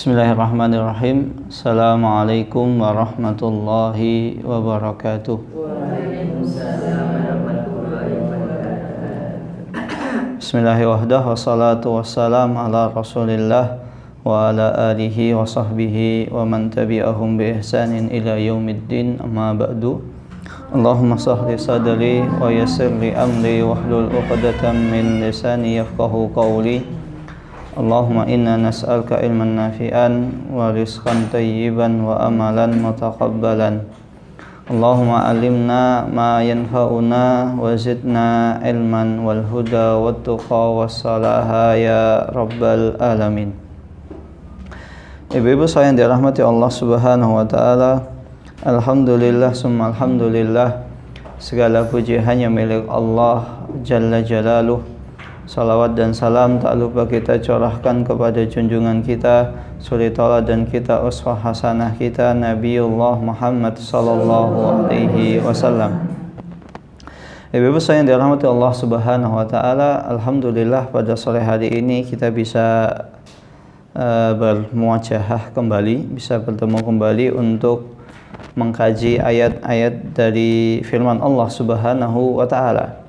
Bismillahirrahmanirrahim. Assalamualaikum warahmatullahi wabarakatuh. Bismillahirrahmanirrahim. Wassalatu wassalam ala Rasulillah wa ala alihi wa sahbihi wa man tabi'ahum bi ihsanin ila yaumiddin. Amma ba'du. Allahumma sahli sadri wa yassir li amri wahlul 'uqdatam min lisani yafqahu qawli. Allahumma inna nas'aluka ilman nafi'an wa rizqan tayyiban wa amalan mutaqabbalan. Allahumma alimna ma yanfa'una wa zidna ilman wal huda wat tuqa was salaha ya rabbal alamin. Ibu-ibu saya yang dirahmati Allah Subhanahu wa taala, alhamdulillah summa alhamdulillah, segala puji hanya milik Allah Jalla Jalaluh. Salawat dan salam tak lupa kita curahkan kepada junjungan kita, suri tauladan kita, uswah hasanah kita, Nabiullah Muhammad sallallahu alaihi wasallam. Ibu-ibu saya yang dirahmati Allah Subhanahu wa taala, alhamdulillah pada sore hari ini kita bisa bermuajahah kembali, bisa bertemu kembali untuk mengkaji ayat-ayat dari firman Allah Subhanahu wa taala.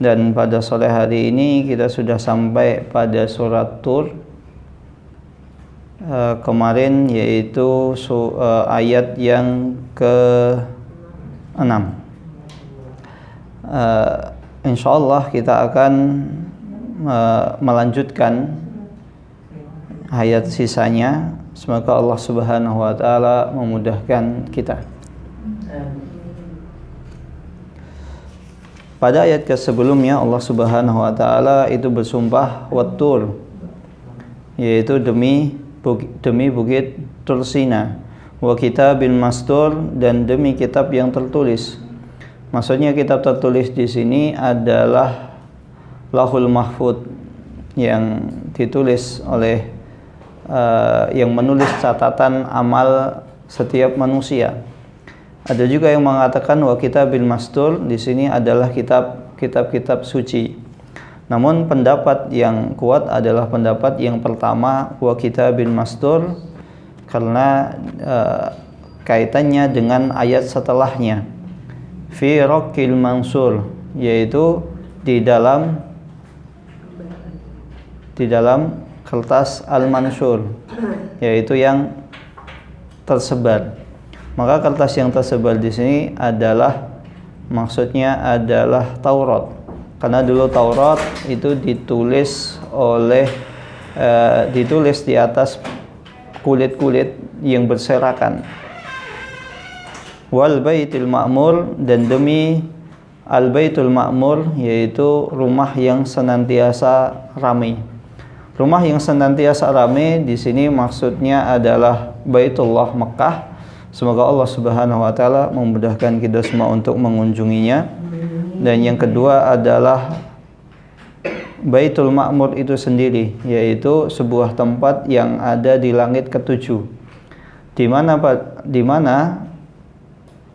Dan pada sore hari ini kita sudah sampai pada surat Tur kemarin, yaitu ayat yang ke-6. Insyaallah kita akan melanjutkan ayat sisanya. Semoga Allah Subhanahu wa taala memudahkan kita. Pada ayat sebelumnya Allah Subhanahu wa taala itu bersumpah wat-tur, yaitu demi bukit Tursina, wa kitabin mastur, dan demi kitab yang tertulis. Maksudnya kitab tertulis di sini adalah Lauhul Mahfuz yang ditulis oleh yang menulis catatan amal setiap manusia. Ada juga yang mengatakan wa kitabil mastur di sini adalah kitab-kitab suci. Namun pendapat yang kuat adalah pendapat yang pertama, wa kitabil mastur, karena kaitannya dengan ayat setelahnya, fi raqil mansur, yaitu di dalam kertas al-mansur, yaitu yang tersebar. Maka kertas yang tersebar di sini maksudnya adalah Taurat. Karena dulu Taurat itu ditulis di atas kulit-kulit yang berserakan. Wal baitul ma'mur, dan demi al-baitul ma'mur, yaitu rumah yang senantiasa ramai. Rumah yang senantiasa ramai di sini maksudnya adalah Baitullah Mekah. Semoga Allah Subhanahu wa taala memudahkan kita semua untuk mengunjunginya. Dan yang kedua adalah Baitul Ma'mur itu sendiri, yaitu sebuah tempat yang ada di langit ketujuh. Di mana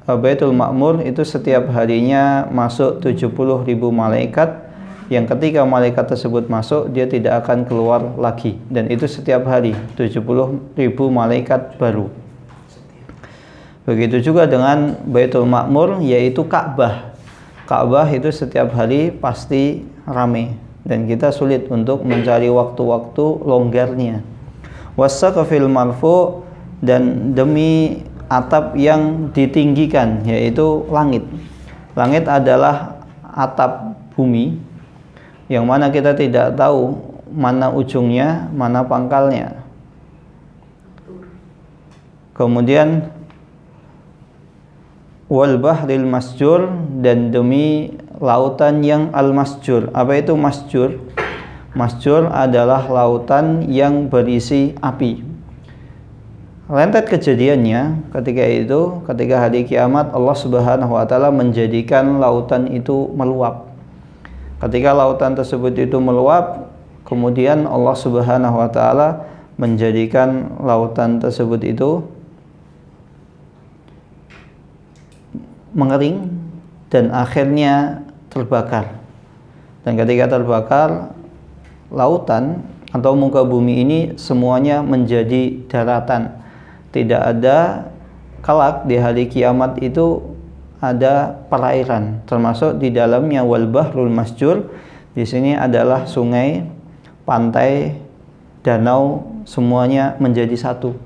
Baitul Ma'mur itu setiap harinya masuk 70.000 malaikat, yang ketika malaikat tersebut masuk dia tidak akan keluar lagi, dan itu setiap hari 70.000 malaikat baru. Begitu juga dengan Baitul Ma'mur, yaitu Ka'bah. Ka'bah itu setiap hari pasti ramai, dan kita sulit untuk mencari waktu-waktu longgarnya. Wassaqafil marfu, dan demi atap yang ditinggikan, yaitu langit. Langit adalah atap bumi, yang mana kita tidak tahu mana ujungnya, mana pangkalnya. Kemudian wal bahril masjur, dan demi lautan yang al-masjur. Apa itu masjur? Masjur adalah lautan yang berisi api. Rentet kejadiannya ketika hari kiamat Allah Subhanahu wa taala menjadikan lautan itu meluap. Ketika lautan tersebut itu meluap, kemudian Allah Subhanahu wa taala menjadikan lautan tersebut itu mengering dan akhirnya terbakar. Dan ketika terbakar, lautan atau muka bumi ini semuanya menjadi daratan. Tidak ada kelak di hari kiamat itu ada perairan, termasuk di dalamnya wal bahrul masjur. Di sini adalah sungai, pantai, danau, semuanya menjadi satu.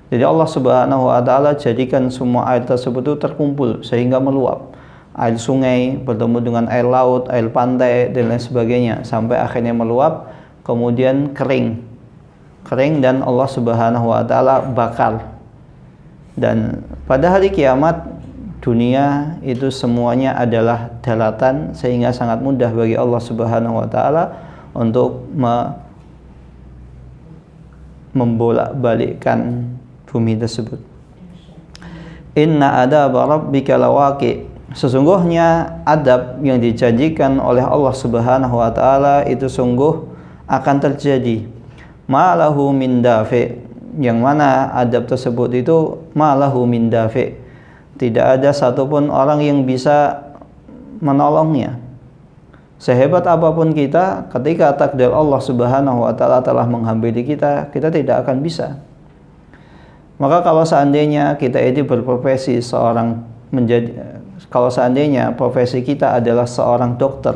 Jadi Allah Subhanahu wa taala jadikan semua air tersebut itu terkumpul sehingga meluap. Air sungai bertemu dengan air laut, air pantai dan lain sebagainya sampai akhirnya meluap, kemudian kering dan Allah Subhanahu wa taala bakar. Dan pada hari kiamat dunia itu semuanya adalah daratan, sehingga sangat mudah bagi Allah Subhanahu wa taala untuk membolak-balikkan bumi tersebut. Inna adab rabbika lawaqi. Sesungguhnya adab yang dijanjikan oleh Allah Subhanahu wa taala itu sungguh akan terjadi. Malahu min dafi. Yang mana adab tersebut itu malahu min dafi. Tidak ada satupun orang yang bisa menolongnya. Sehebat apapun kita, ketika takdir Allah Subhanahu wa taala telah menghampiri kita, kita tidak akan bisa. Maka kalau seandainya kita ini berprofesi kalau seandainya profesi kita adalah seorang dokter,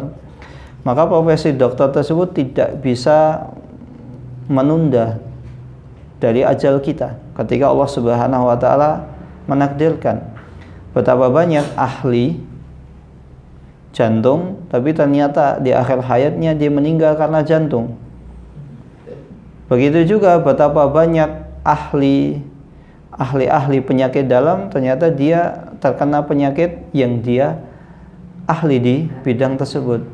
maka profesi dokter tersebut tidak bisa menunda dari ajal kita ketika Allah Subhanahu wa taala menakdirkan. Betapa banyak ahli jantung tapi ternyata di akhir hayatnya dia meninggal karena jantung. Begitu juga betapa banyak ahli penyakit dalam ternyata dia terkena penyakit yang dia ahli di bidang tersebut.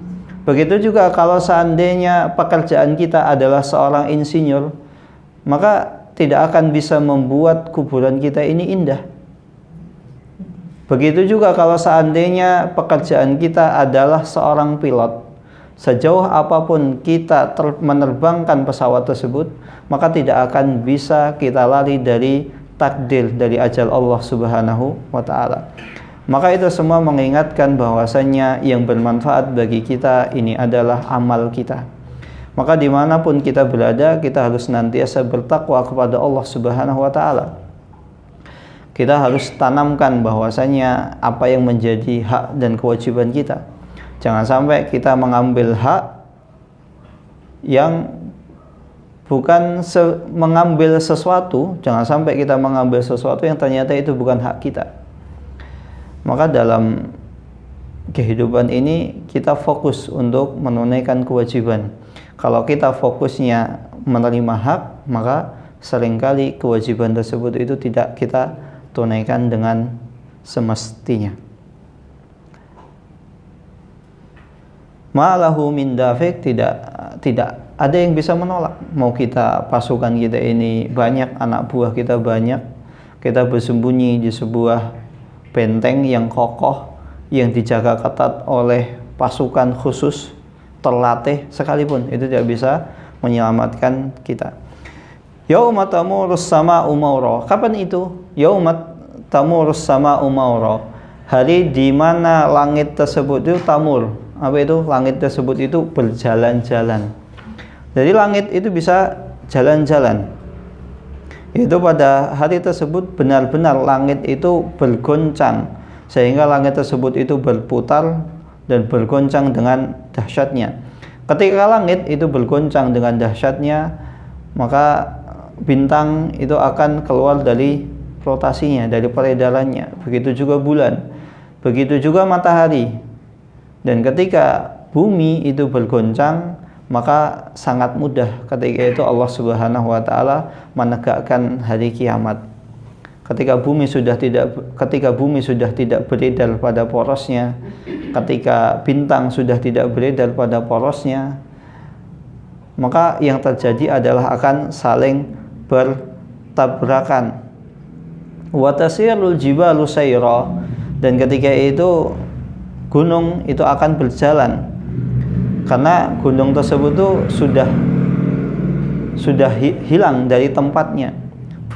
Begitu juga kalau seandainya pekerjaan kita adalah seorang insinyur, maka tidak akan bisa membuat kuburan kita ini indah. Begitu juga kalau seandainya pekerjaan kita adalah seorang pilot, sejauh apapun kita menerbangkan pesawat tersebut, maka tidak akan bisa kita lari dari takdir, dari ajal Allah Subhanahu wa taala. Maka itu semua mengingatkan bahwasanya yang bermanfaat bagi kita ini adalah amal kita. Maka dimanapun kita berada, kita harus senantiasa bertakwa kepada Allah Subhanahu wa taala. Kita harus tanamkan bahwasanya apa yang menjadi hak dan kewajiban kita. Jangan sampai kita mengambil hak yang bukan mengambil sesuatu, jangan sampai kita mengambil sesuatu yang ternyata itu bukan hak kita. Maka dalam kehidupan ini kita fokus untuk menunaikan kewajiban. Kalau kita fokusnya menerima hak, maka seringkali kewajiban tersebut itu tidak kita tunaikan dengan semestinya. Ma'lahu min dafiq, tidak ada yang bisa menolak. Mau kita pasukan kita ini banyak, anak buah kita banyak, kita bersembunyi di sebuah benteng yang kokoh yang dijaga ketat oleh pasukan khusus terlatih sekalipun, itu tidak bisa menyelamatkan kita. Yauma tamurus sama'u maura. Kapan itu? Yauma tamurus sama'u maura. Hari di mana langit tersebut itu tamur. Apa itu? Langit tersebut itu berjalan-jalan. Jadi langit itu bisa jalan-jalan. Itu pada hari tersebut benar-benar langit itu bergoncang, sehingga langit tersebut itu berputar dan bergoncang dengan dahsyatnya. Ketika langit itu bergoncang dengan dahsyatnya, maka bintang itu akan keluar dari rotasinya, dari peredarannya. Begitu juga bulan, begitu juga matahari. Dan ketika bumi itu bergoncang, maka sangat mudah ketika itu Allah Subhanahu wa taala menegakkan hari kiamat. Ketika bumi sudah tidak beredar pada porosnya, ketika bintang sudah tidak beredar pada porosnya, maka yang terjadi adalah akan saling bertabrakan. Wa tasirul jibalu sayra, dan ketika itu gunung itu akan berjalan, karena gunung tersebut itu sudah hilang dari tempatnya.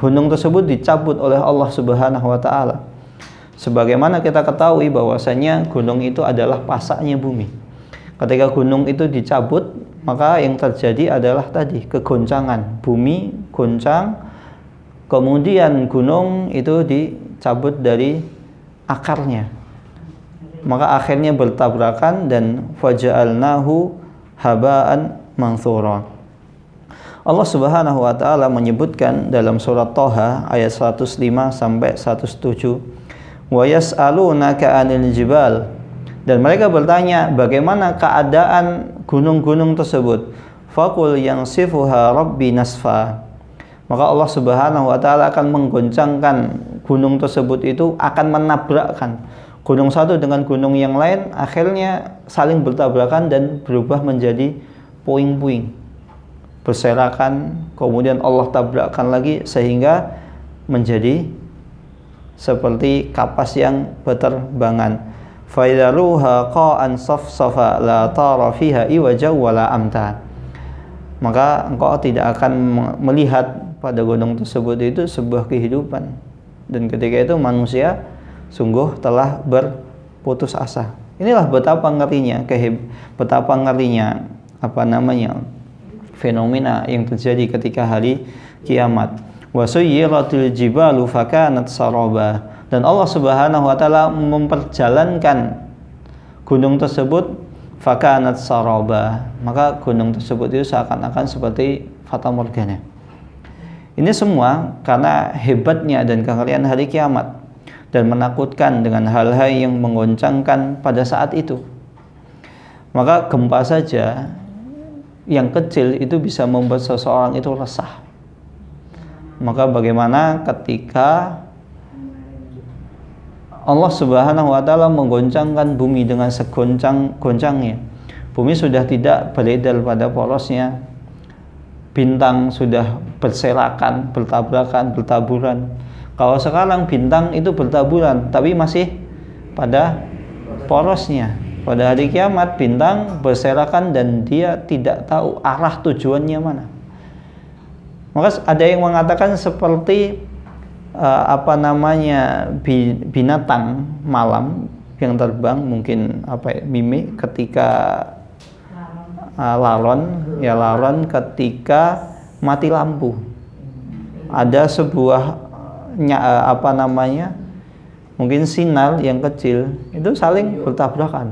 Gunung tersebut dicabut oleh Allah Subhanahu wa taala. Sebagaimana kita ketahui bahwasanya gunung itu adalah pasaknya bumi. Ketika gunung itu dicabut, maka yang terjadi adalah tadi kegoncangan, bumi goncang, kemudian gunung itu dicabut dari akarnya, maka akhirnya bertabrakan dan faja'alnahu haba'an manthura. Allah Subhanahu wa taala menyebutkan dalam surat Thaha ayat 105 sampai 107, wa yas'alunaka 'anil jibal, dan mereka bertanya bagaimana keadaan gunung-gunung tersebut. Faqul yansifuha rabbi nasfa, maka Allah Subhanahu wa taala akan menggoncangkan gunung tersebut, itu akan menabrakkan gunung satu dengan gunung yang lain, akhirnya saling bertabrakan dan berubah menjadi puing-puing, berserakan, kemudian Allah tabrakkan lagi sehingga menjadi seperti kapas yang berterbangan. Faidaruha qa'an safsafa la tara fiha iwaja wala amta, maka engkau tidak akan melihat pada gunung tersebut itu sebuah kehidupan, dan ketika itu manusia sungguh telah berputus asa. Inilah betapa ngerinya fenomena yang terjadi ketika hari kiamat. Wa suyyiratil jibalu fakanat saraba, dan Allah Subhanahu wa taala memperjalankan gunung tersebut fakanat saraba, maka gunung tersebut itu seakan-akan seperti fata morgana. Ini semua karena hebatnya dan kengerian hari kiamat dan menakutkan dengan hal-hal yang menggoncangkan pada saat itu. Maka gempa saja yang kecil itu bisa membuat seseorang itu resah. Maka bagaimana ketika Allah Subhanahu wa taala menggoncangkan bumi dengan segoncang-goncangnya. Bumi sudah tidak beredar pada porosnya, bintang sudah berserakan, bertabrakan, bertaburan. Kalau sekarang bintang itu bertaburan tapi masih pada porosnya. Pada hari kiamat bintang berserakan dan dia tidak tahu arah tujuannya mana. Maka ada yang mengatakan seperti binatang malam yang terbang, mungkin mimik ketika laron ketika mati lampu. Ada sebuah mungkin sinyal yang kecil itu saling bertabrakan,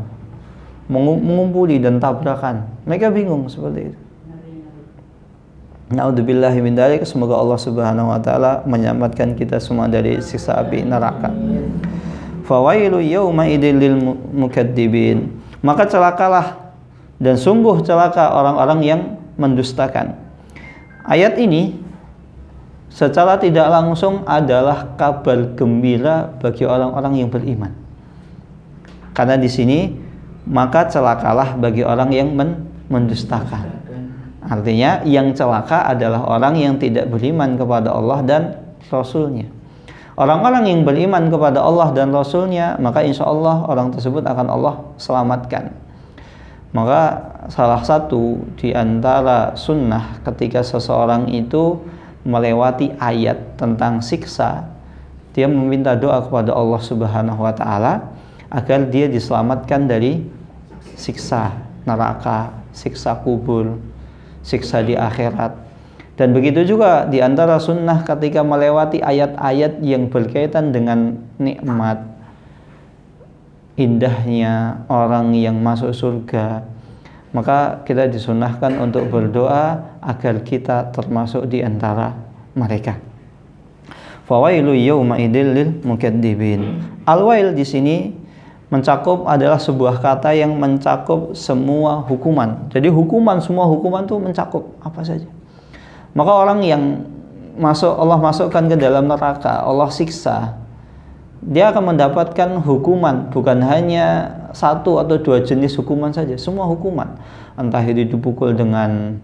mengumpuli dan tabrakan. Mereka bingung seperti itu. Na'udzubillahi min dzalik. Semoga Allah Subhanahu wa taala menyelamatkan kita semua dari siksa api neraka. Fawailu yauma idzil lil mukadzibin, maka celakalah dan sungguh celaka orang-orang yang mendustakan. Ayat ini secara tidak langsung adalah kabar gembira bagi orang-orang yang beriman. Karena di sini maka celakalah bagi orang yang mendustakan. Artinya yang celaka adalah orang yang tidak beriman kepada Allah dan Rasul-Nya. Orang-orang yang beriman kepada Allah dan Rasul-Nya, maka insya Allah orang tersebut akan Allah selamatkan. Maka salah satu di antara sunnah ketika seseorang itu melewati ayat tentang siksa, dia meminta doa kepada Allah Subhanahu wa taala agar dia diselamatkan dari siksa neraka, siksa kubur, siksa di akhirat. Dan begitu juga di antara sunnah ketika melewati ayat-ayat yang berkaitan dengan nikmat, indahnya orang yang masuk surga, maka kita disunnahkan untuk berdoa agar kita termasuk di antara mereka. Fawailu yauma idzil lil mukadzibin. Al-wail di sini mencakup adalah sebuah kata yang mencakup semua hukuman. Jadi semua hukuman itu mencakup apa saja. Maka orang yang Allah masukkan ke dalam neraka, Allah siksa, dia akan mendapatkan hukuman, bukan hanya satu atau dua jenis hukuman saja, semua hukuman. Entah itu dipukul dengan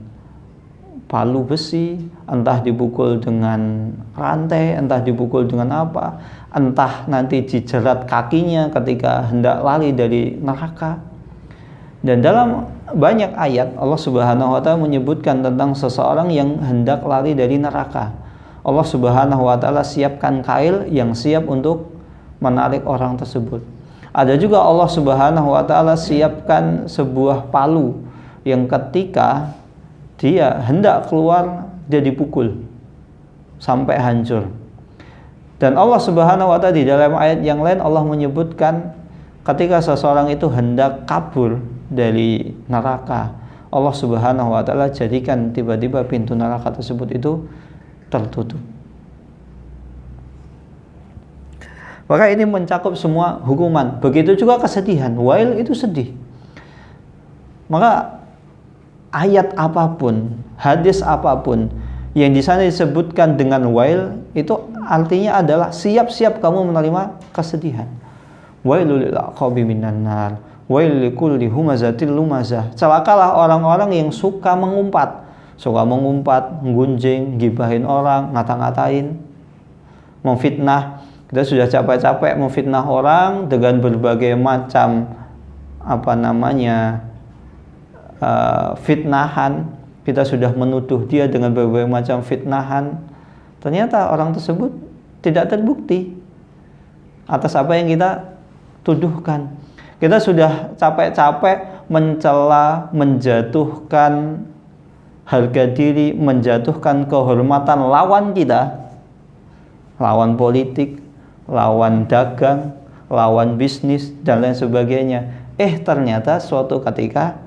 palu besi, entah dipukul dengan rantai, entah dipukul dengan apa, entah nanti dijerat kakinya ketika hendak lari dari neraka. Dan dalam banyak ayat Allah Subhanahu wa taala menyebutkan tentang seseorang yang hendak lari dari neraka. Allah Subhanahu wa taala siapkan kail yang siap untuk menarik orang tersebut. Ada juga Allah Subhanahu wa taala siapkan sebuah palu yang ketika dia hendak keluar dia dipukul sampai hancur. Dan Allah Subhanahu wa ta'ala di dalam ayat yang lain Allah menyebutkan ketika seseorang itu hendak kabur dari neraka, Allah Subhanahu wa ta'ala jadikan tiba-tiba pintu neraka tersebut itu tertutup. Maka ini mencakup semua hukuman. Begitu juga kesedihan. Wail itu sedih. Maka ayat apapun, hadis apapun yang di sana disebutkan dengan wail itu artinya adalah siap-siap kamu menerima kesedihan. Wailul lil aqabi minan nar, wail likulli humazatil lumazah. Celakalah orang-orang yang suka mengumpat, menggunjing, gibahin orang, ngata-ngatain, memfitnah. Kita sudah capek-capek memfitnah orang dengan berbagai macam fitnahan. Kita sudah menuduh dia dengan berbagai macam fitnahan. Ternyata orang tersebut tidak terbukti atas apa yang kita tuduhkan. Kita sudah capek-capek mencela, menjatuhkan harga diri, menjatuhkan kehormatan lawan kita, lawan politik, lawan dagang, lawan bisnis, dan lain sebagainya. Ternyata suatu ketika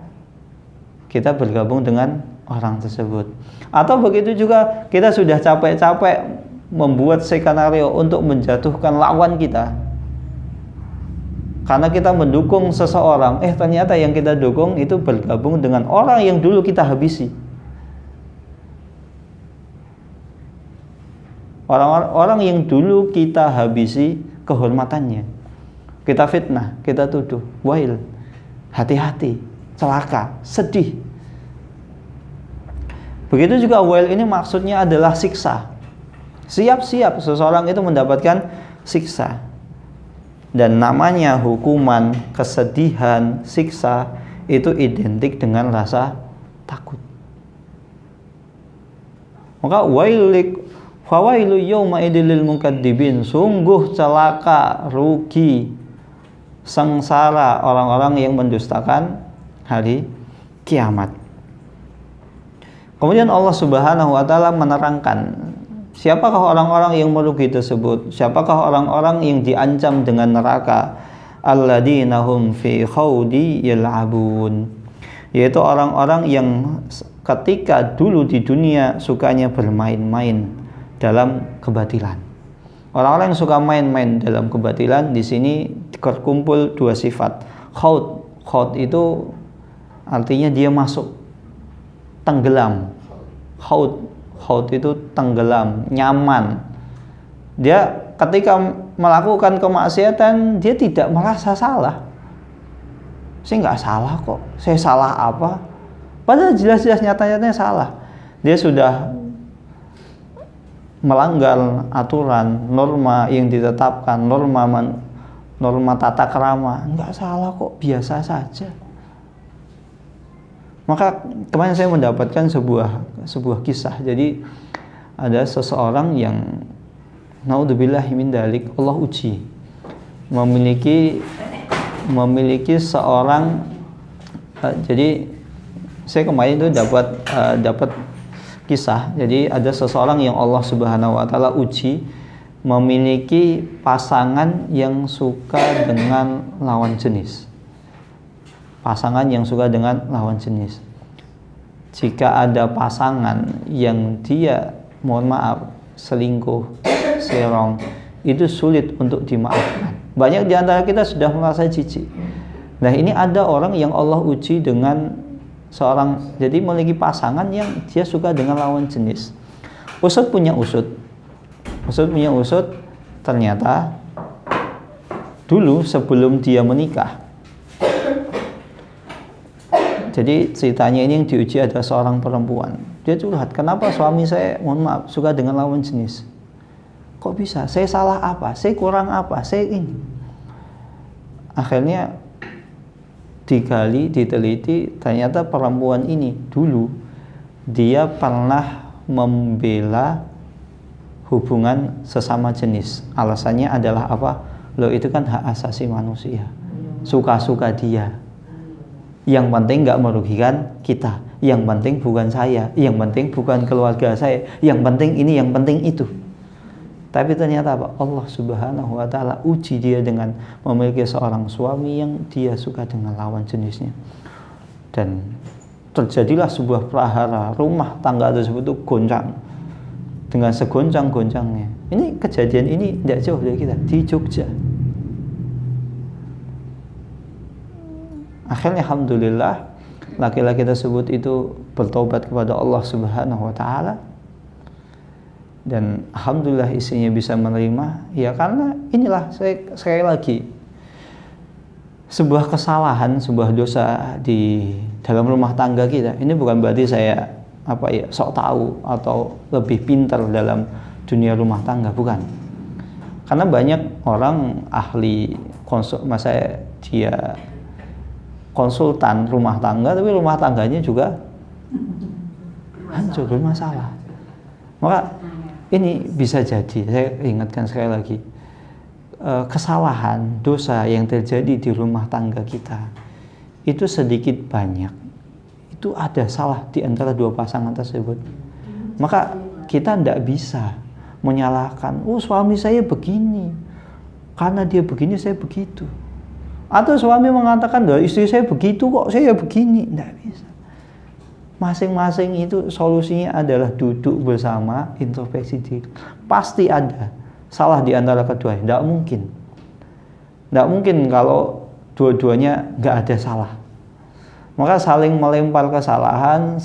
kita bergabung dengan orang tersebut. Atau begitu juga kita sudah capek-capek membuat skenario untuk menjatuhkan lawan kita karena kita mendukung seseorang. Ternyata yang kita dukung itu bergabung dengan orang yang dulu kita habisi. Orang-orang yang dulu kita habisi kehormatannya, kita fitnah, kita tuduh. Wail, hati-hati, celaka, sedih. Begitu juga wail ini maksudnya adalah siksa. Siap-siap seseorang itu mendapatkan siksa. Dan namanya hukuman, kesedihan, siksa itu identik dengan rasa takut. Maka fawailu yawma idilil mukadzibin, sungguh celaka, rugi, sengsara orang-orang yang mendustakan hari kiamat. Kemudian Allah Subhanahu wa ta'ala menerangkan siapakah orang-orang yang merugi tersebut, siapakah orang-orang yang diancam dengan neraka. Alladzina hum fi khawdi yal'abun, yaitu orang-orang yang ketika dulu di dunia sukanya bermain-main dalam kebatilan. Orang-orang yang suka main-main dalam kebatilan, di sini terkumpul dua sifat. Khawd itu artinya dia masuk, tenggelam. Khawd itu tenggelam, nyaman. Dia ketika melakukan kemaksiatan dia tidak merasa salah. Saya nggak salah kok. Saya salah apa? Padahal jelas-jelas nyata-nyatanya salah. Dia sudah melanggar aturan, norma yang ditetapkan, norma tata krama. Nggak salah kok, biasa saja. Maka kemarin saya mendapatkan sebuah kisah. Jadi ada seseorang yang naudzubillahi min dzalik, Allah uji, memiliki seorang jadi saya kemarin itu dapat kisah. Jadi ada seseorang yang Allah Subhanahu wa ta'ala uji, memiliki pasangan yang suka dengan lawan jenis. Jika ada pasangan yang dia, mohon maaf, selingkuh, serong, itu sulit untuk dimaafkan. Banyak di antara kita sudah merasa jijik. Nah, ini ada orang yang Allah uji dengan seorang, jadi memiliki pasangan yang dia suka dengan lawan jenis. Usut punya usut, ternyata dulu sebelum dia menikah, jadi ceritanya ini yang diuji adalah seorang perempuan. Dia curhat, kenapa suami saya, mohon maaf, suka dengan lawan jenis? Kok bisa? Saya salah apa? Saya kurang apa? Saya ini. Akhirnya digali, diteliti, ternyata perempuan ini dulu dia pernah membela hubungan sesama jenis. Alasannya adalah apa? Loh, itu kan hak asasi manusia. Suka-suka dia. Yang penting nggak merugikan kita. Yang penting bukan saya. Yang penting bukan keluarga saya. Yang penting ini, yang penting itu. Tapi ternyata apa? Allah Subhanahu wa Ta'ala uji dia dengan memiliki seorang suami yang dia suka dengan lawan jenisnya. Dan terjadilah sebuah prahara, rumah tangga tersebut itu goncang dengan segoncang-goncangnya. Ini kejadian ini tidak jauh dari kita, di Jogja. Akhirnya alhamdulillah laki-laki tersebut itu bertobat kepada Allah Subhanahu wa Ta'ala. Dan alhamdulillah istrinya bisa menerima. Ya karena inilah sekali lagi sebuah kesalahan, sebuah dosa di dalam rumah tangga kita. Ini bukan berarti saya sok tahu atau lebih pintar dalam dunia rumah tangga, bukan. Karena banyak orang ahli dia konsultan rumah tangga, tapi rumah tangganya juga hancur, bermasalah. Maka ini bisa jadi, saya ingatkan sekali lagi, kesalahan, dosa yang terjadi di rumah tangga kita itu sedikit banyak, itu ada salah di antara dua pasangan tersebut. Maka kita tidak bisa menyalahkan, suami saya begini, karena dia begini saya begitu. Atau suami mengatakan, istri saya begitu kok saya begini. Tidak bisa. Masing-masing itu solusinya adalah duduk bersama, introspeksi diri. Pasti ada salah di antara keduanya. Tidak mungkin. Tidak mungkin kalau dua-duanya nggak ada salah. Maka saling melempar kesalahan,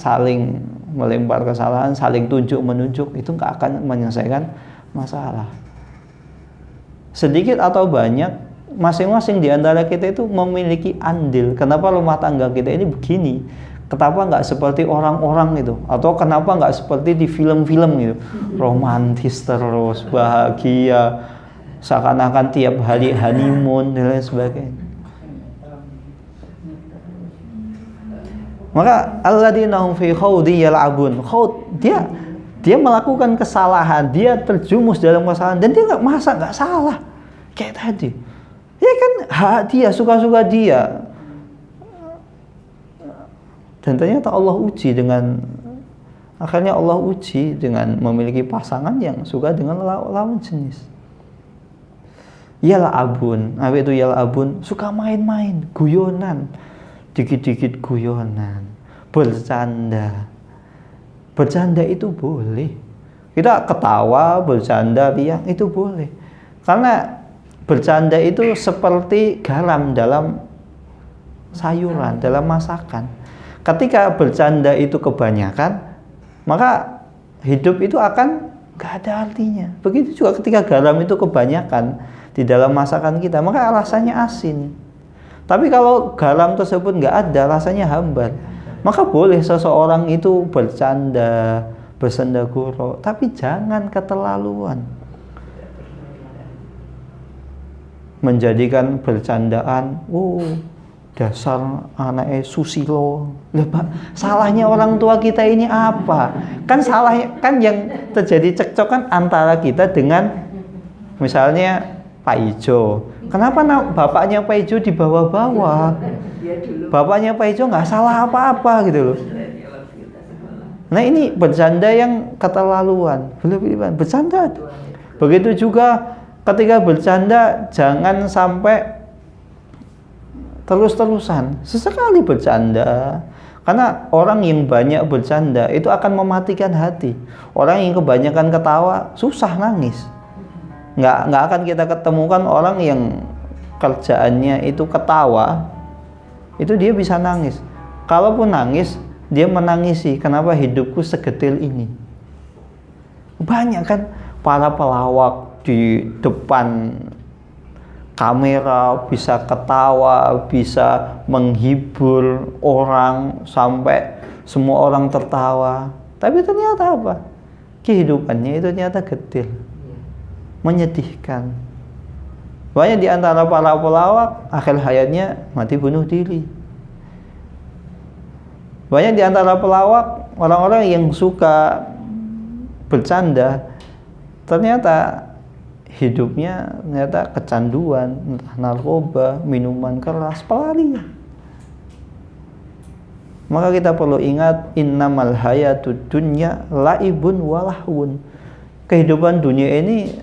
saling tunjuk-menunjuk, itu nggak akan menyelesaikan masalah. Sedikit atau banyak, masing-masing di antara kita itu memiliki andil. Kenapa rumah tangga kita ini begini? Kenapa nggak seperti orang-orang itu? Atau kenapa nggak seperti di film-film gitu? Romantis terus, bahagia, seakan-akan tiap hari honeymoon dan lain sebagainya. Maka alladzina hum fi khawdi yal'abun. Dia melakukan kesalahan, dia terjumus dalam kesalahan, dan dia nggak salah. Kayak tadi. Ya kan dia suka-suka dia. Dan ternyata Allah uji akhirnya Allah uji dengan memiliki pasangan yang suka dengan lawan jenis. Yal'abun, apa itu yal'abun? Suka main-main, guyonan, dikit-dikit guyonan, bercanda. Bercanda itu boleh. Kita ketawa, bercanda, riang itu boleh. Karena bercanda itu seperti garam dalam sayuran, dalam masakan. Ketika bercanda itu kebanyakan, maka hidup itu akan gak ada artinya. Begitu juga ketika garam itu kebanyakan di dalam masakan kita, maka rasanya asin. Tapi kalau garam tersebut gak ada, rasanya hambar. Maka boleh seseorang itu bercanda, bersendaguro, tapi jangan keterlaluan. Menjadikan bercandaan, dasar anaknya susilo. Pak, salahnya orang tua kita ini apa? Kan salahnya, kan yang terjadi cekcok kan antara kita dengan misalnya Pak Ijo. Kenapa bapaknya Pak Ijo dibawa-bawa? Bapaknya Pak Ijo nggak salah apa-apa gitu loh. Nah ini bercanda yang keterlaluan, berlebihan. Bercanda. Begitu juga ketika bercanda jangan sampai terus-terusan, sesekali bercanda. Karena orang yang banyak bercanda itu akan mematikan hati. Orang yang kebanyakan ketawa susah nangis. Nggak akan kita ketemukan orang yang kerjaannya itu ketawa, itu dia bisa nangis. Kalaupun nangis, dia menangisi, kenapa hidupku segetil ini. Banyak kan para pelawak di depan kamera bisa ketawa, bisa menghibur orang sampai semua orang tertawa. Tapi ternyata apa? Kehidupannya itu ternyata getil, menyedihkan. Banyak di antara para pelawak akhir hayatnya mati bunuh diri. Banyak di antara pelawak orang-orang yang suka bercanda, ternyata hidupnya ternyata kecanduan, entah narkoba, minuman keras, pelarian. Maka kita perlu ingat, innamal hayatud dunya laibun walahun. Kehidupan dunia ini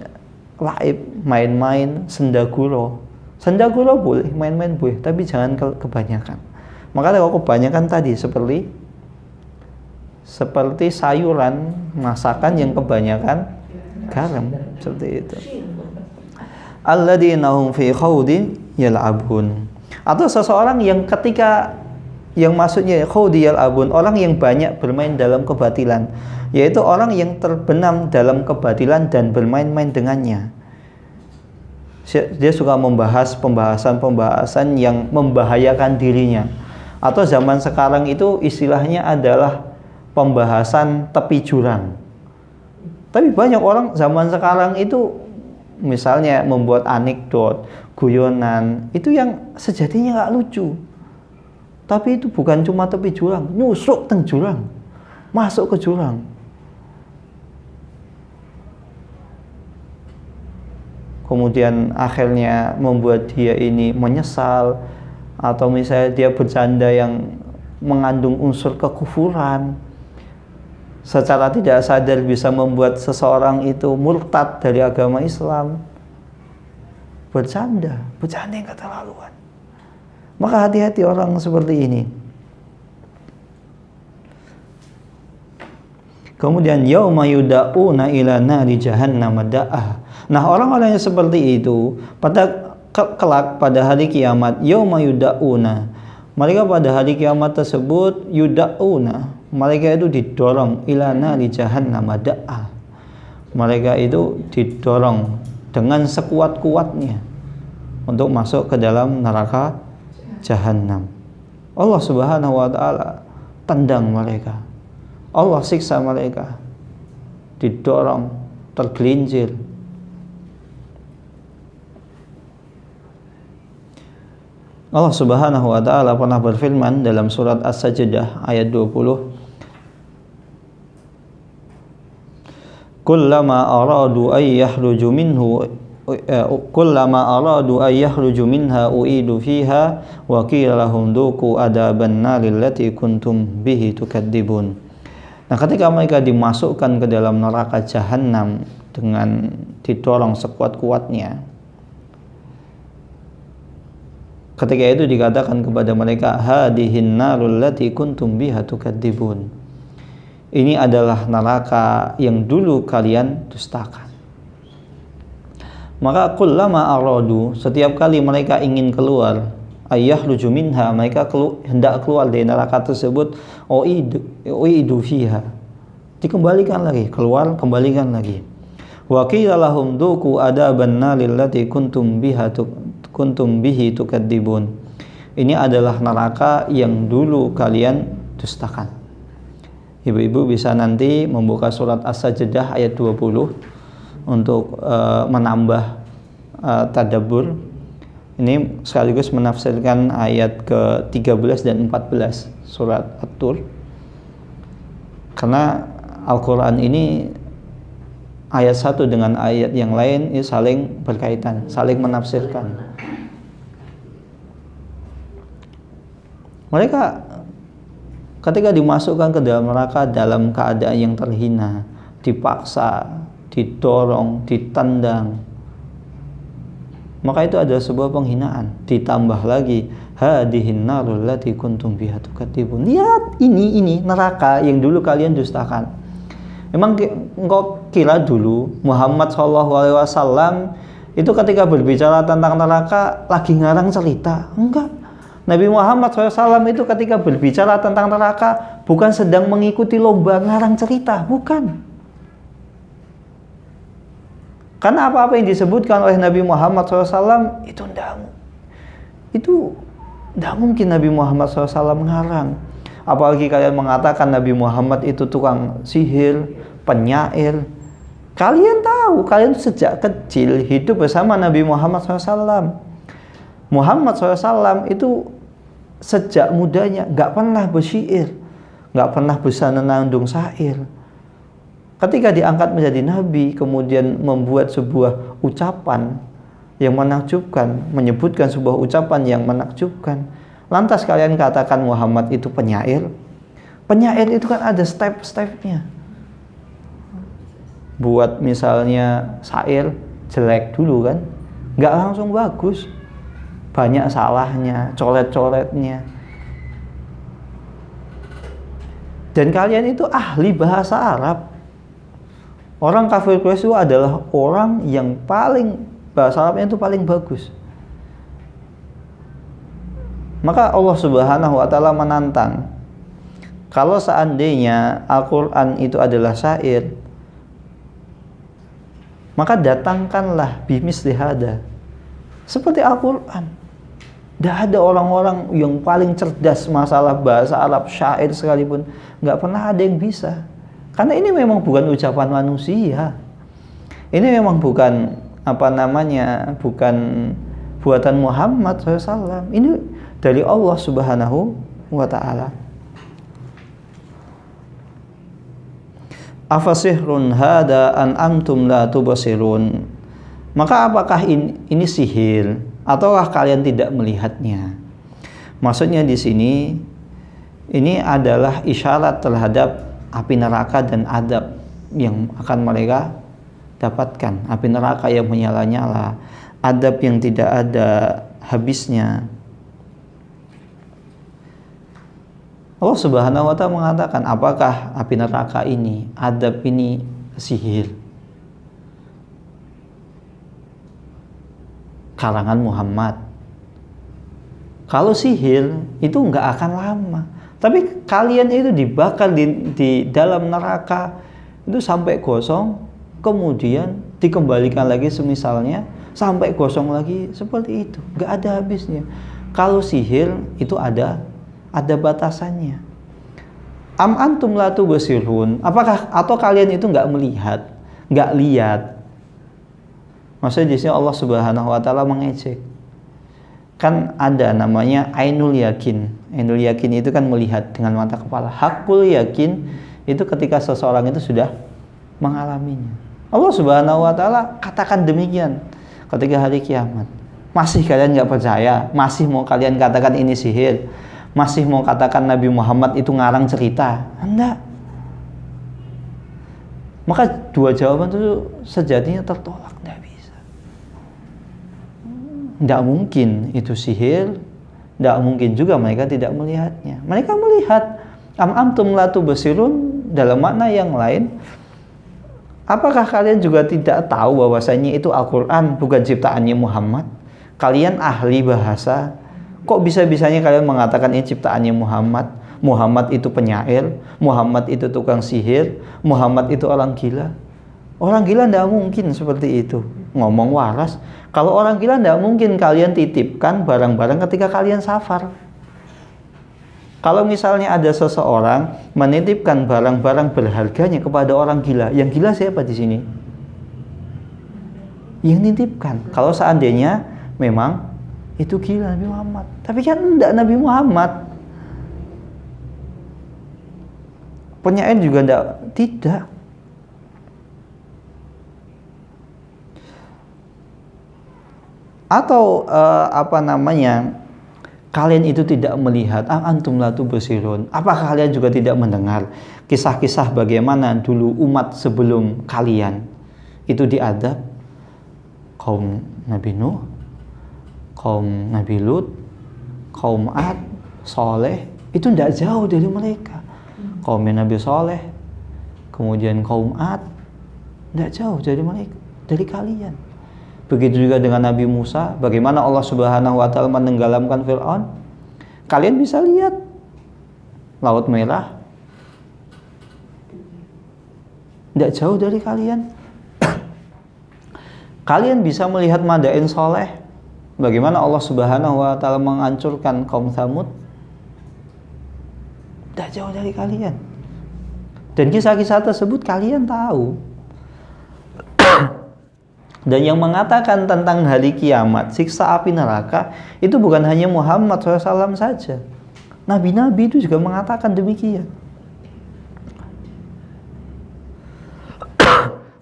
laib, main-main, sendaguro. Sendaguro boleh, main-main boleh, tapi jangan kebanyakan. Maka kalau kebanyakan tadi seperti sayuran masakan yang kebanyakan garam, seperti itu. Alladzina hum fi khawdin yal'abun. Atau seseorang yang ketika yang maksudnya khawdi yal'abun, orang yang banyak bermain dalam kebatilan, yaitu orang yang terbenam dalam kebatilan dan bermain-main dengannya. Dia suka membahas pembahasan yang membahayakan dirinya. Atau zaman sekarang itu istilahnya adalah pembahasan tepi jurang. Tapi banyak orang zaman sekarang itu misalnya membuat anekdot, guyonan, itu yang sejatinya nggak lucu. Tapi itu bukan cuma tepi jurang, nyusuk teng jurang, masuk ke jurang. Kemudian akhirnya membuat dia ini menyesal, atau misalnya dia bercanda yang mengandung unsur kekufuran, secara tidak sadar bisa membuat seseorang itu murtad dari agama Islam. Bercanda yang keterlaluan. Maka hati-hati orang seperti ini. Kemudian yauma yuda'una ila nari jahannam da'ah. Nah, orang-orang yang seperti itu pada kelak pada hari kiamat, yauma yuda'una, mereka pada hari kiamat tersebut yuda'una, mereka itu didorong ila nari jahannam da'ah. Mereka itu didorong dengan sekuat-kuatnya untuk masuk ke dalam neraka Jahannam. Allah Subhanahu wa taala tendang mereka. Allah siksa mereka. Didorong, tergelincir. Allah Subhanahu wa taala pernah berfirman dalam surat As-Sajdah ayat 20, kullama aradu ay yakhruju minha u'idu fiha wa qila lahum dhuqu adaban naril lati kuntum bihi tukadzibun. Nah, ketika mereka dimasukkan ke dalam neraka Jahannam dengan didorong sekuat-kuatnya, ketika itu dikatakan kepada mereka, hadihin narul lati kuntum biha tukadzibun. Ini adalah neraka yang dulu kalian dustakan. Maka kullama aradu, setiap kali mereka ingin keluar, ayyahruju minha, mereka hendak keluar dari neraka tersebut, u'idu fiha, dikembalikan lagi, keluar, kembalikan lagi. Wa qila lahum dhuqu adaban naril lati kuntum bihi tukadzibun. Ini adalah neraka yang dulu kalian dustakan. Ibu-ibu bisa nanti membuka surat As-Sajdah ayat 20 untuk menambah tadabbur. Ini sekaligus menafsirkan ayat ke-13 dan 14 surat At-Tur. Karena Al-Quran ini ayat satu dengan ayat yang lain ini saling berkaitan, saling menafsirkan. Mereka ketika dimasukkan ke dalam neraka dalam keadaan yang terhina, dipaksa, didorong, ditendang, maka itu adalah sebuah penghinaan. Ditambah lagi, hadihin narul lati kuntum biha tukadzibun. Lihat ini neraka yang dulu kalian dustakan. Memang engkau kira dulu Muhammad SAW itu ketika berbicara tentang neraka lagi ngarang cerita? Enggak. Nabi Muhammad SAW itu ketika berbicara tentang neraka bukan sedang mengikuti lomba ngarang cerita, bukan. Karena apa-apa yang disebutkan oleh Nabi Muhammad SAW itu tidak mungkin Nabi Muhammad SAW mengarang. Apalagi kalian mengatakan Nabi Muhammad itu tukang sihir, penyair. Kalian tahu, kalian sejak kecil hidup bersama Nabi Muhammad SAW. Muhammad SAW itu sejak mudanya nggak pernah bersyair, nggak pernah bisa menandung syair. Ketika diangkat menjadi nabi, kemudian membuat sebuah ucapan yang menakjubkan, menyebutkan sebuah ucapan yang menakjubkan, Lantas kalian katakan Muhammad itu penyair. Penyair itu kan ada step-stepnya. Buat misalnya syair jelek dulu kan, nggak langsung bagus. Banyak salahnya, coret-coretnya. Dan kalian itu ahli bahasa Arab. Orang kafir Quraisy itu adalah orang yang paling bahasa Arabnya itu paling bagus. Maka Allah Subhanahu wa taala menantang, kalau seandainya Al-Qur'an itu adalah syair, maka datangkanlah bimisli hada seperti Al-Qur'an. Tidak ada orang-orang yang paling cerdas masalah bahasa Arab, syair sekalipun, nggak pernah ada yang bisa. Karena ini memang bukan ucapan manusia. Ini memang bukan bukan buatan Muhammad SAW. Ini dari Allah Subhanahu wa ta'ala. Afasihrun hada an amtum la tubasirun. Maka apakah ini sihir ataukah kalian tidak melihatnya? Maksudnya di sini ini adalah isyarat terhadap api neraka dan adab yang akan mereka dapatkan. Api neraka yang menyala-nyala, adab yang tidak ada habisnya. Allah Subhanahu wa ta'ala mengatakan, apakah api neraka ini, adab ini sihir? Karangan Muhammad. Kalau sihir itu nggak akan lama. Tapi kalian itu dibakar di dalam neraka itu sampai gosong, kemudian dikembalikan lagi semisalnya sampai gosong lagi, seperti itu. Nggak ada habisnya. Kalau sihir itu ada batasannya. Am antum la tubsirun. Apakah atau kalian itu nggak melihat, nggak lihat? Maksudnya di sini Allah Subhanahu wa taala mengejek. Kan ada namanya ainul yakin. Ainul yakin itu kan melihat dengan mata kepala. Hakul yakin itu ketika seseorang itu sudah mengalaminya. Allah Subhanahu wa taala katakan demikian ketika hari kiamat. Masih kalian nggak percaya? Masih mau kalian katakan ini sihir? Masih mau katakan Nabi Muhammad itu ngarang cerita? Enggak. Maka dua jawaban itu sejatinya tertolak, enggak bisa. Enggak mungkin itu sihir, enggak mungkin juga mereka tidak melihatnya. Mereka melihat. Am antum la tubsirun dalam makna yang lain. Apakah kalian juga tidak tahu bahwasanya itu Al-Qur'an bukan ciptaannya Muhammad? Kalian ahli bahasa. Kok bisa-bisanya kalian mengatakan ini ciptaannya Muhammad? Muhammad itu penyair, Muhammad itu tukang sihir, Muhammad itu orang gila. Orang gila tidak mungkin seperti itu. Ngomong waras. Kalau orang gila tidak mungkin kalian titipkan barang-barang ketika kalian safar. Kalau misalnya ada seseorang menitipkan barang-barang berharganya kepada orang gila, yang gila siapa di sini? Yang nitipkan. Kalau seandainya memang itu gila Nabi Muhammad. Tapi kan enggak Nabi Muhammad. Penyair juga tidak. Atau kalian itu tidak melihat, antum la tubsirun. Apakah kalian juga tidak mendengar kisah-kisah bagaimana dulu umat sebelum kalian itu diadab? Kaum Nabi Nuh, kaum Nabi Lut, kaum Ad, Soleh, itu tidak jauh dari mereka. Kaum Nabi Soleh, kemudian kaum Ad, tidak jauh dari mereka, dari kalian. Begitu juga dengan Nabi Musa, bagaimana Allah Subhanahu wa taala menenggelamkan Fir'aun. Kalian bisa lihat Laut Merah, tidak jauh dari kalian. Kalian bisa melihat Madain Soleh, bagaimana Allah Subhanahu wa taala menghancurkan kaum Tsamud, tidak jauh dari kalian. Dan kisah-kisah tersebut kalian tahu. Dan yang mengatakan tentang hari kiamat, siksa api neraka, itu bukan hanya Muhammad SAW saja. Nabi-nabi itu juga mengatakan demikian.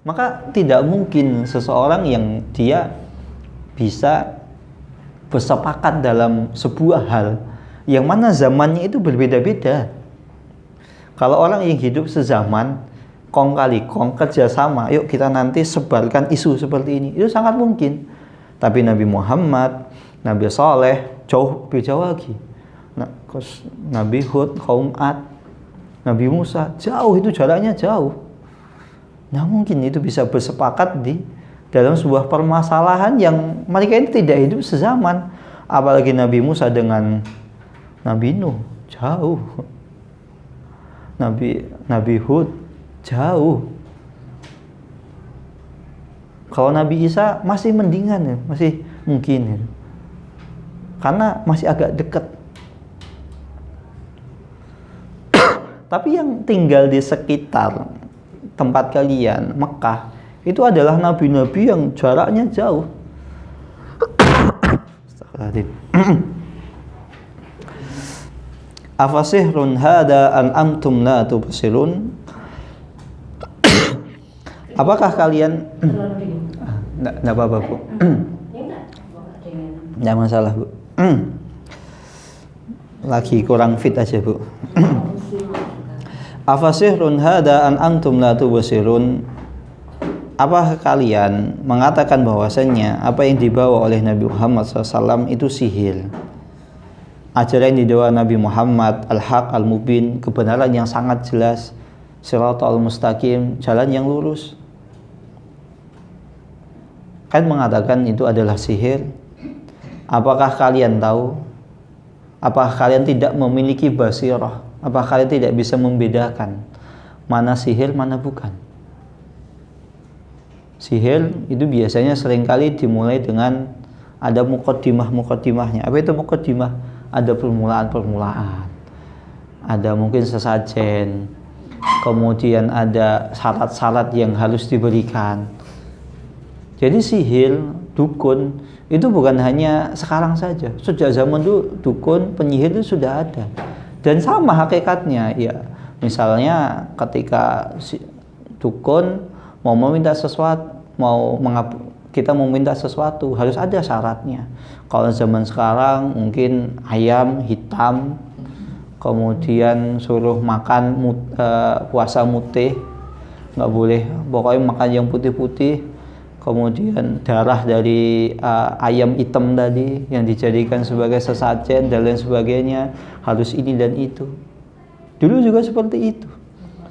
Maka tidak mungkin seseorang yang dia bisa bersepakat dalam sebuah hal yang mana zamannya itu berbeda-beda. Kalau orang yang hidup sezaman, kong kali kong, kerjasama, yuk kita nanti sebarkan isu seperti ini, itu sangat mungkin. Tapi Nabi Muhammad, Nabi Saleh jauh beda lagi. Nabi Hud, kaum Ad, Nabi Musa, jauh, itu jaraknya jauh. Nah mungkin itu bisa bersepakat di dalam sebuah permasalahan yang mereka ini tidak hidup sezaman. Apalagi Nabi Musa dengan Nabi Nuh, jauh. Nabi Hud, jauh. Kalau Nabi Isa masih mendingan ya, masih mungkin ya. Karena masih agak dekat. Tapi yang tinggal di sekitar tempat kalian, Mekah, itu adalah nabi-nabi yang jaraknya jauh. Afasihrun hada an amtum la tubsirun? Apakah kalian enggak apa-apa, Bu. Enggak masalah, Bu. Lagi kurang fit aja, Bu. Afasihrun hada an amtum la tubsirun? Apakah kalian mengatakan bahwasannya apa yang dibawa oleh Nabi Muhammad SAW itu sihir? Ajaran yang dibawa Nabi Muhammad al-haq al-mubin, kebenaran yang sangat jelas, siratal mustaqim, jalan yang lurus. Kan mengatakan itu adalah sihir. Apakah kalian tahu? Apakah kalian tidak memiliki basirah? Apakah kalian tidak bisa membedakan mana sihir, mana bukan? Sihir itu biasanya seringkali dimulai dengan ada muqaddimah-muqaddimahnya. Apa itu muqaddimah? Ada permulaan-permulaan, ada mungkin sesajen, kemudian ada syarat-syarat yang harus diberikan. Jadi sihir, dukun itu bukan hanya sekarang saja. Sejak zaman dulu dukun, penyihir itu sudah ada. Dan sama hakikatnya ya. Misalnya ketika dukun mau meminta sesuatu, kita mau minta sesuatu, harus ada syaratnya. Kalau zaman sekarang mungkin ayam hitam, kemudian suruh makan puasa mutih, nggak boleh, pokoknya makan yang putih-putih. Kemudian darah dari ayam hitam tadi yang dijadikan sebagai sesajen dan lain sebagainya, harus ini dan itu. Dulu juga seperti itu.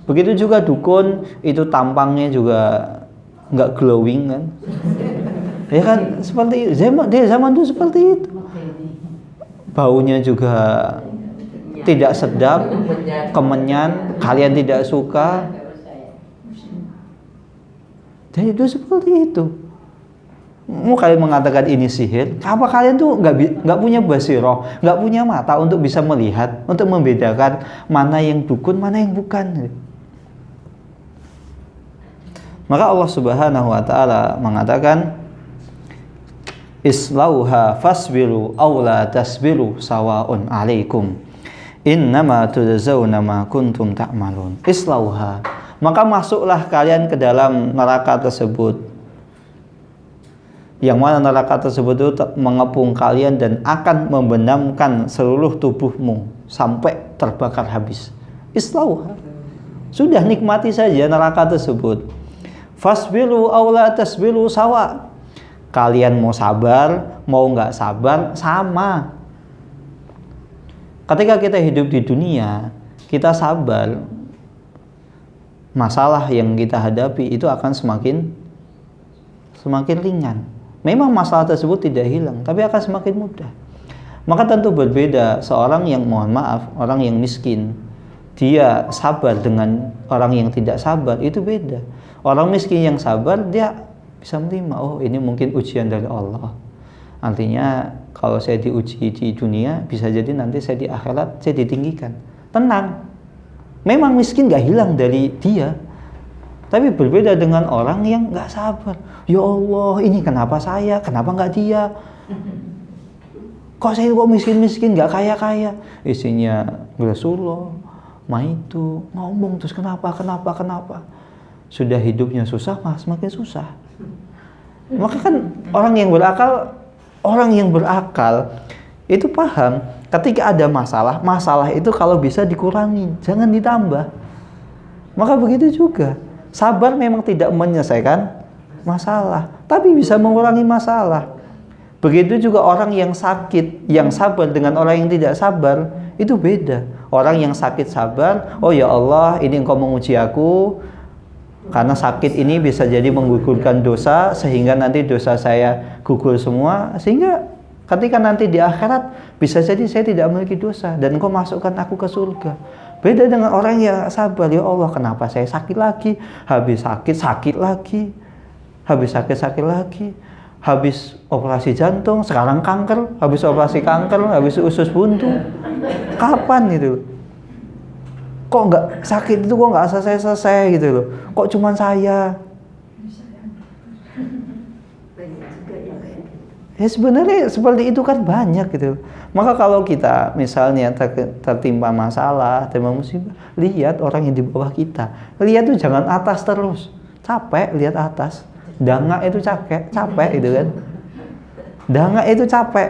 Begitu juga dukun, itu tampangnya juga nggak glowing kan. Ya kan seperti zaman dulu seperti itu. Baunya juga tidak sedap, kemenyan, kalian tidak suka. Jadi itu seperti itu. Mau kalian mengatakan ini sihir? Apa kalian tuh nggak punya basirah, nggak punya mata untuk bisa melihat, untuk membedakan mana yang dukun, mana yang bukan? Maka Allah Subhanahu wa taala mengatakan, islauha fasbiru aw la tasbiru sawaun alaikum innama tujzauna ma kuntum ta'malun. Islauha, maka masuklah kalian ke dalam neraka tersebut, yang mana neraka tersebut itu mengepung kalian dan akan membenamkan seluruh tubuhmu sampai terbakar habis. Islauha, sudah nikmati saja neraka tersebut. Fasbiru aw la tasbiru sawa, kalian mau sabar, mau nggak sabar, sama. Ketika kita hidup di dunia, kita sabar, masalah yang kita hadapi itu akan semakin ringan. Memang masalah tersebut tidak hilang, tapi akan semakin mudah. Maka tentu berbeda seorang yang, mohon maaf, orang yang miskin, dia sabar dengan orang yang tidak sabar, itu beda. Orang miskin yang sabar, dia bisa menerima, oh ini mungkin ujian dari Allah. Artinya kalau saya diuji di dunia, bisa jadi nanti saya di akhirat saya ditinggikan. Tenang, memang miskin gak hilang dari dia, tapi berbeda dengan orang yang gak sabar. Ya Allah, ini kenapa saya, kenapa gak dia? Kok saya kok miskin-miskin, gak kaya-kaya? Isinya Rasulullah, itu ngomong terus kenapa? Sudah hidupnya susah, malah semakin susah. Maka kan orang yang berakal itu paham ketika ada masalah, masalah itu kalau bisa dikurangi, jangan ditambah. Maka begitu juga, sabar memang tidak menyelesaikan masalah, tapi bisa mengurangi masalah. Begitu juga orang yang sakit, yang sabar dengan orang yang tidak sabar, itu beda. Orang yang sakit sabar, oh ya Allah, ini Engkau menguji aku, karena sakit ini bisa jadi menggugurkan dosa, sehingga nanti dosa saya gugur semua, sehingga ketika nanti di akhirat bisa jadi saya tidak memiliki dosa dan Engkau masukkan aku ke surga. Beda dengan orang yang sabar, ya Allah, kenapa saya sakit lagi? Habis sakit lagi. Habis sakit lagi. Habis operasi jantung, sekarang kanker. Habis operasi kanker, habis usus buntu. Kapan gitu? Kok nggak sakit itu kok nggak selesai gitu loh? Kok cuman saya? Ya sebenarnya seperti itu kan banyak gitu. Maka kalau kita misalnya tertimpa masalah, tertimpa musibah, lihat orang yang di bawah kita. Lihat tuh jangan atas terus. Capek lihat atas. Dangak itu capek gitu kan. Dangak itu capek.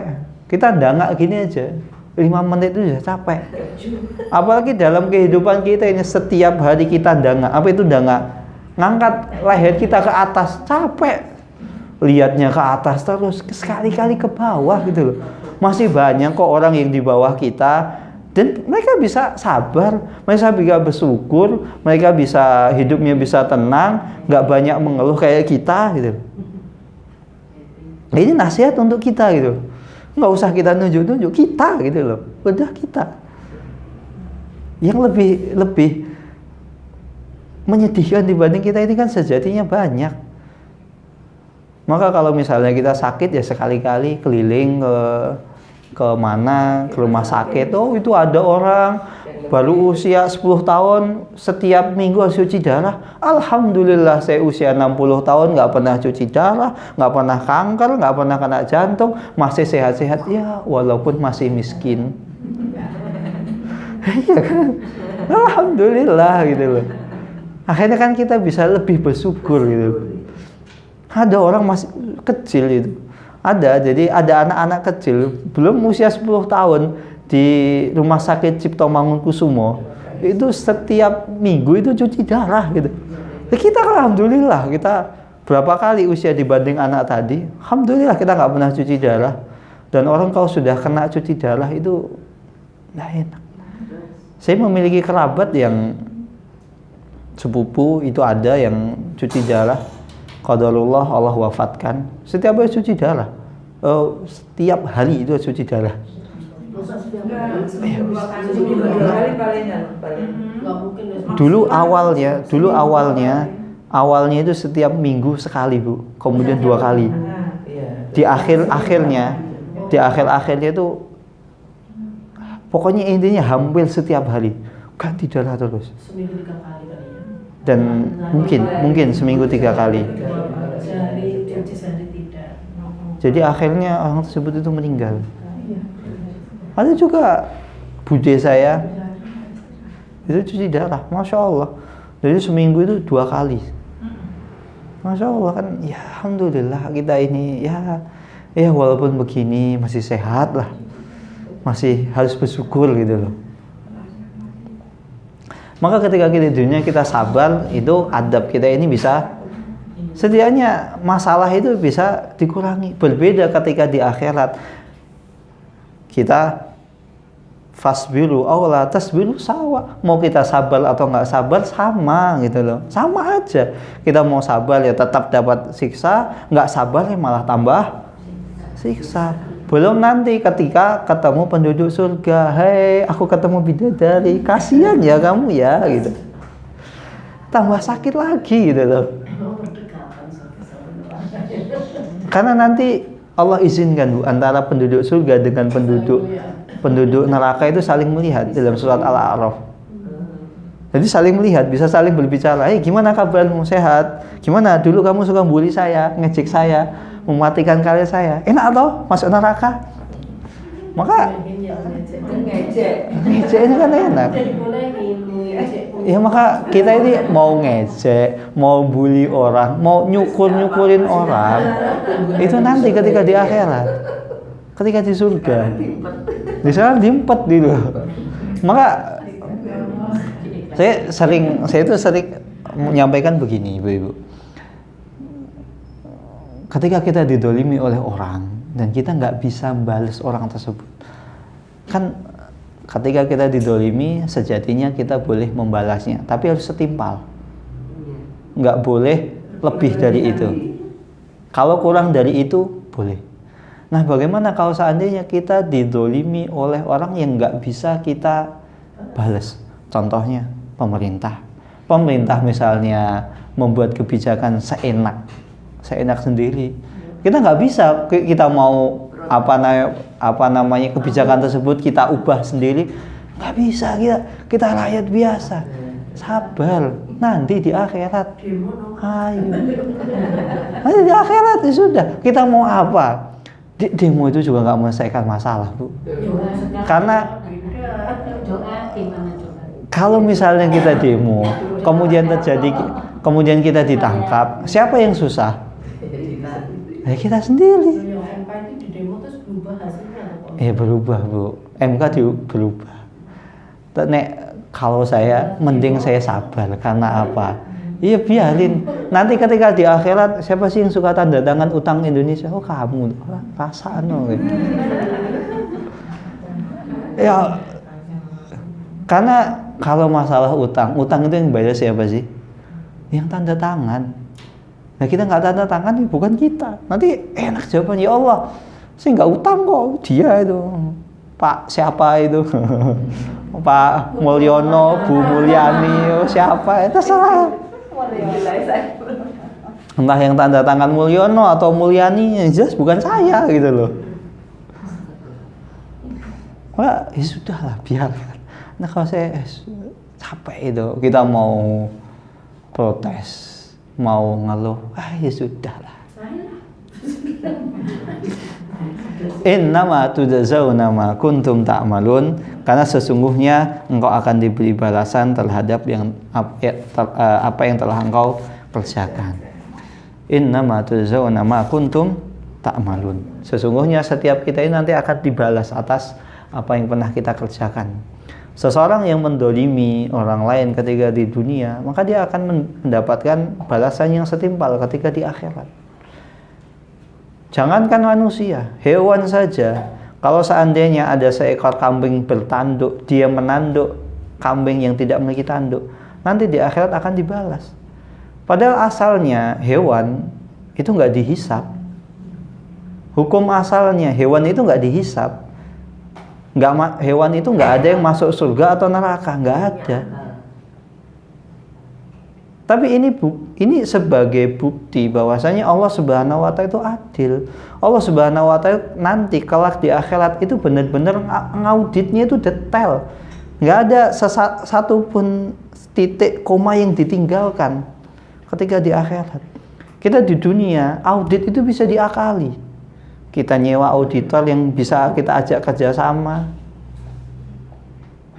Kita dangak gini aja 5 menit itu sudah capek. Apalagi dalam kehidupan kita ini setiap hari kita dangak. Apa itu dangak? Ngangkat leher kita ke atas, capek. Lihatnya ke atas terus, sekali-kali ke bawah gitu loh. Masih banyak kok orang yang di bawah kita, dan mereka bisa sabar, mereka bisa bersyukur, mereka bisa hidupnya bisa tenang, nggak banyak mengeluh kayak kita gitu. Ini nasihat untuk kita gitu. Nggak usah kita nunjuk-nunjuk, kita gitu loh. Udah kita. Yang lebih menyedihkan dibanding kita ini kan sejatinya banyak. Maka kalau misalnya kita sakit ya sekali-kali keliling ke mana, ke rumah sakit. Oh itu ada orang baru usia 10 tahun setiap minggu harus cuci darah. Alhamdulillah saya usia 60 tahun nggak pernah cuci darah, nggak pernah kanker, nggak pernah kena jantung, masih sehat-sehat ya walaupun masih miskin. Iya kan? Alhamdulillah gitu loh. Akhirnya kan kita bisa lebih bersyukur gitu. Ada orang masih kecil itu. Jadi ada anak-anak kecil belum usia 10 tahun di rumah sakit Cipto Mangunkusumo. Itu setiap minggu itu cuci darah gitu. Kita alhamdulillah, kita berapa kali usia dibanding anak tadi. Alhamdulillah kita nggak pernah cuci darah. Dan orang kalau sudah kena cuci darah itu nggak enak. Saya memiliki kerabat yang sepupu itu ada yang cuci darah. Qadarullah Allah wafatkan. Setiap hari cuci darah. Setiap hari itu cuci darah. Dulu awalnya itu setiap minggu sekali Bu, kemudian 2 kali. Di akhirnya itu pokoknya intinya hampir setiap hari ganti darah terus. Seminggu 3 kali kali ya. Dan mungkin seminggu 3 kali. Jadi akhirnya orang tersebut itu meninggal. Ada juga bude saya itu cuci darah, masya Allah. Jadi seminggu itu 2 kali. Masya Allah kan, ya alhamdulillah kita ini ya walaupun begini masih sehat lah, masih harus bersyukur gitu loh. Maka ketika kita di dunia kita sabar, itu adab kita ini bisa setidaknya masalah itu bisa dikurangi. Berbeda ketika di akhirat kita fasbiru aw la tasbiru sawa. Mau kita sabar atau nggak sabar sama gitu loh. Sama aja. Kita mau sabar ya tetap dapat siksa, nggak sabar ya malah tambah siksa. Belum nanti ketika ketemu penduduk surga, hei aku ketemu bidadari, kasihan ya kamu ya gitu. Tambah sakit lagi gitu loh. Karena nanti Allah izinkan Bu, antara penduduk surga dengan penduduk neraka itu saling melihat dalam surat Al-A'raf. Jadi saling melihat, bisa saling berbicara. Gimana kabarmu, sehat? Gimana dulu kamu suka bully saya, ngejek saya, mematikan karya saya. Enak atau masuk neraka? Maka ngejek ini kan enak. Ya maka kita ini mau ngejek, mau bully orang, mau nyukurin orang, itu nanti ketika di akhirat. ketika di surga. Di sana diempet gitu. Maka saya itu sering menyampaikan begini, Ibu-ibu. Ketika kita didolimi oleh orang dan kita nggak bisa balas orang tersebut, kan ketika kita didolimi sejatinya kita boleh membalasnya, tapi harus setimpal, nggak boleh lebih dari itu. Kalau kurang dari itu boleh. Nah, bagaimana kalau seandainya kita didolimi oleh orang yang nggak bisa kita balas? Contohnya pemerintah misalnya membuat kebijakan seenak sendiri. Kita nggak bisa, kita mau apa namanya kebijakan tersebut kita ubah sendiri, nggak bisa. Kita rakyat biasa, sabar, nanti di akhirat. Ayo, nanti di akhirat ya sudah. Kita mau apa? Demo itu juga nggak menyelesaikan masalah, Bu. Karena kalau misalnya kita demo, kemudian kita ditangkap, siapa yang susah? Ya kita sendiri. Berubah, Bu. MK berubah. Kalau saya mending saya sabar, karena apa? Iya, biarin. Nanti ketika di akhirat, siapa sih yang suka tanda tangan utang Indonesia? Oh, kamu. Perasaan loh. Ya, karena kalau masalah utang itu yang bayar siapa sih? Yang tanda tangan. Nah, kita nggak tanda tangan, bukan kita. Nanti enak jawabannya, ya Allah, saya nggak utang kok. Dia itu, Pak siapa itu? Pak Mulyono, Bu Mulyani, siapa? Terserah. Entah yang tanda tangan Mulyono atau Mulyani, yang jelas bukan saya gitu loh. Wah, ya sudahlah, biarkan. Nah, kalau saya capek itu, kita mau protes, mau ngeluh, ya sudahlah. Innama tujzauna ma kuntum ta'malun, karena sesungguhnya engkau akan diberi balasan terhadap apa yang telah engkau kerjakan. Innama tujzauna ma kuntum ta'malun. Sesungguhnya setiap kita ini nanti akan dibalas atas apa yang pernah kita kerjakan. Seseorang yang mendolimi orang lain ketika di dunia, maka dia akan mendapatkan balasan yang setimpal ketika di akhirat. Jangankan manusia, hewan saja. Kalau seandainya ada seekor kambing bertanduk, dia menanduk kambing yang tidak memiliki tanduk, nanti di akhirat akan dibalas. Padahal asalnya hewan itu nggak dihisap. Hukum asalnya hewan itu nggak dihisap. Hewan itu nggak ada yang masuk surga atau neraka, nggak ada. Tapi ini sebagai bukti bahwasanya Allah Subhanahu wa Ta'ala itu adil. Allah Subhanahu wa Ta'ala nanti kelak di akhirat itu benar-benar ngauditnya itu detail. Nggak ada satu pun titik koma yang ditinggalkan ketika di akhirat. Kita di dunia audit itu bisa diakali. Kita nyewa auditor yang bisa kita ajak kerjasama.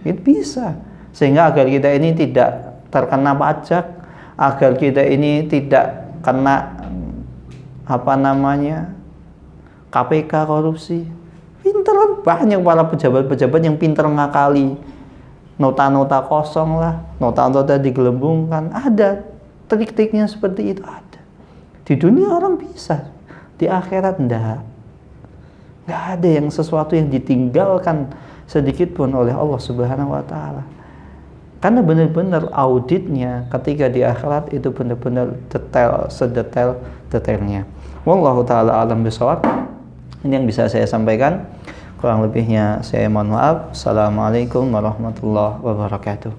Itu bisa. Sehingga agar kita ini tidak terkena pajak, agar kita ini tidak kena KPK korupsi. Pinteran banyak para pejabat-pejabat yang pinter ngakali. Nota-nota kosong lah, nota-nota digelembungkan. Ada trik-triknya seperti itu, ada. Di dunia orang bisa, di akhirat enggak. Enggak ada yang sesuatu yang ditinggalkan sedikit pun oleh Allah Subhanahu wa Ta'ala. Karena benar-benar auditnya ketika di akhirat itu benar-benar detail, sedetail-detailnya. Wallahu ta'ala alam bisawab. Ini yang bisa saya sampaikan. Kurang lebihnya saya mohon maaf. Assalamualaikum warahmatullahi wabarakatuh.